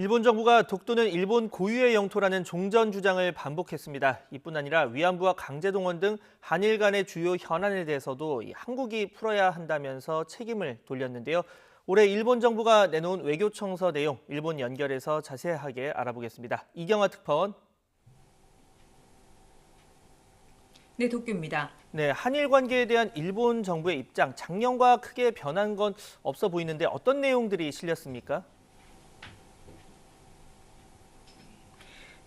일본 정부가 독도는 일본 고유의 영토라는 종전 주장을 반복했습니다. 이뿐 아니라 위안부와 강제동원 등 한일 간의 주요 현안에 대해서도 한국이 풀어야 한다면서 책임을 돌렸는데요. 올해 일본 정부가 내놓은 외교청서 내용, 일본 연결해서 자세하게 알아보겠습니다. 이경화 특파원. 네, 도쿄입니다. 네, 한일 관계에 대한 일본 정부의 입장, 작년과 크게 변한 건 없어 보이는데 어떤 내용들이 실렸습니까?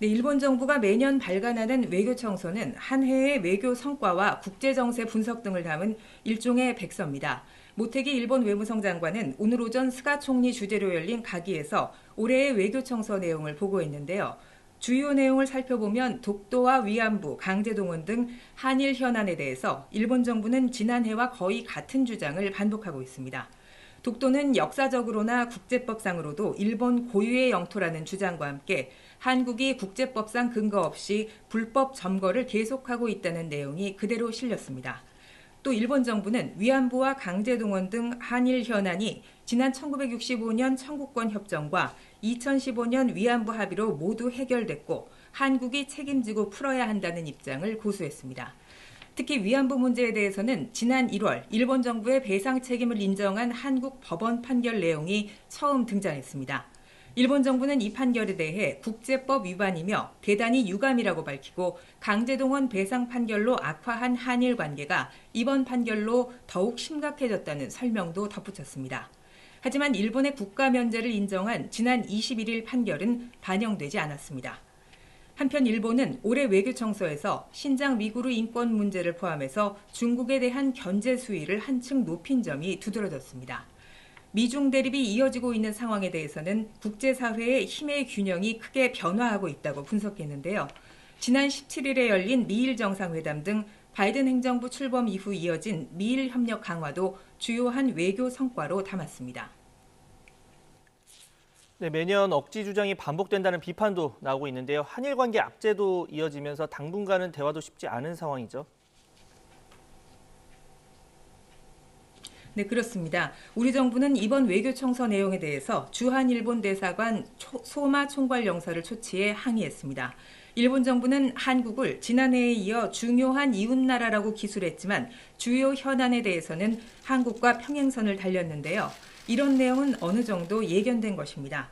네, 일본 정부가 매년 발간하는 외교청서는 한 해의 외교 성과와 국제정세 분석 등을 담은 일종의 백서입니다. 모태기 일본 외무성 장관은 오늘 오전 스가 총리 주재로 열린 가기에서 올해의 외교청서 내용을 보고했는데요. 주요 내용을 살펴보면 독도와 위안부, 강제동원 등 한일 현안에 대해서 일본 정부는 지난해와 거의 같은 주장을 반복하고 있습니다. 독도는 역사적으로나 국제법상으로도 일본 고유의 영토라는 주장과 함께 한국이 국제법상 근거 없이 불법 점거를 계속하고 있다는 내용이 그대로 실렸습니다. 또 일본 정부는 위안부와 강제동원 등 한일 현안이 지난 1965년 청구권 협정과 2015년 위안부 합의로 모두 해결됐고 한국이 책임지고 풀어야 한다는 입장을 고수했습니다. 특히 위안부 문제에 대해서는 지난 1월 일본 정부의 배상 책임을 인정한 한국 법원 판결 내용이 처음 등장했습니다. 일본 정부는 이 판결에 대해 국제법 위반이며 대단히 유감이라고 밝히고 강제동원 배상 판결로 악화한 한일 관계가 이번 판결로 더욱 심각해졌다는 설명도 덧붙였습니다. 하지만 일본의 국가 면제를 인정한 지난 21일 판결은 반영되지 않았습니다. 한편 일본은 올해 외교청서에서 신장 위구르 인권 문제를 포함해서 중국에 대한 견제 수위를 한층 높인 점이 두드러졌습니다. 미중 대립이 이어지고 있는 상황에 대해서는 국제사회의 힘의 균형이 크게 변화하고 있다고 분석했는데요. 지난 17일에 열린 미일 정상회담 등 바이든 행정부 출범 이후 이어진 미일 협력 강화도 주요한 외교 성과로 담았습니다. 네, 매년 억지 주장이 반복된다는 비판도 나오고 있는데요. 한일 관계 악재도 이어지면서 당분간은 대화도 쉽지 않은 상황이죠. 네, 그렇습니다. 우리 정부는 이번 외교청서 내용에 대해서 주한 일본 대사관 소마 총괄영사를 초치해 항의했습니다. 일본 정부는 한국을 지난해에 이어 중요한 이웃나라라고 기술했지만 주요 현안에 대해서는 한국과 평행선을 달렸는데요. 이런 내용은 어느 정도 예견된 것입니다.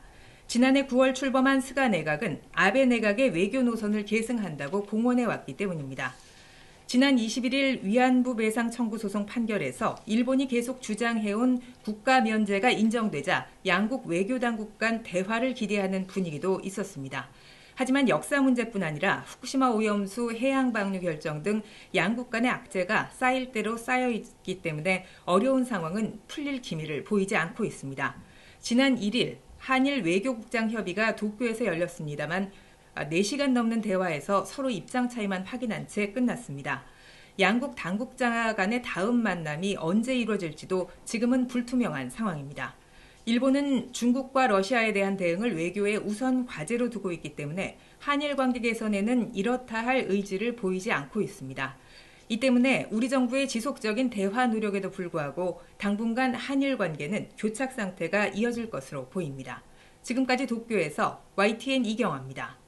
지난해 9월 출범한 스가 내각은 아베 내각의 외교 노선을 계승한다고 공언해 왔기 때문입니다. 지난 21일 위안부 배상 청구 소송 판결에서 일본이 계속 주장해온 국가 면제가 인정되자 양국 외교당국 간 대화를 기대하는 분위기도 있었습니다. 하지만 역사 문제뿐 아니라 후쿠시마 오염수 해양 방류 결정 등 양국 간의 악재가 쌓일 대로 쌓여 있기 때문에 어려운 상황은 풀릴 기미를 보이지 않고 있습니다. 지난 1일 한일 외교국장 협의가 도쿄에서 열렸습니다만 4시간 넘는 대화에서 서로 입장 차이만 확인한 채 끝났습니다. 양국 당국자 간의 다음 만남이 언제 이루어질지도 지금은 불투명한 상황입니다. 일본은 중국과 러시아에 대한 대응을 외교의 우선 과제로 두고 있기 때문에 한일 관계 개선에는 이렇다 할 의지를 보이지 않고 있습니다. 이 때문에 우리 정부의 지속적인 대화 노력에도 불구하고 당분간 한일 관계는 교착 상태가 이어질 것으로 보입니다. 지금까지 도쿄에서 YTN 이경화입니다.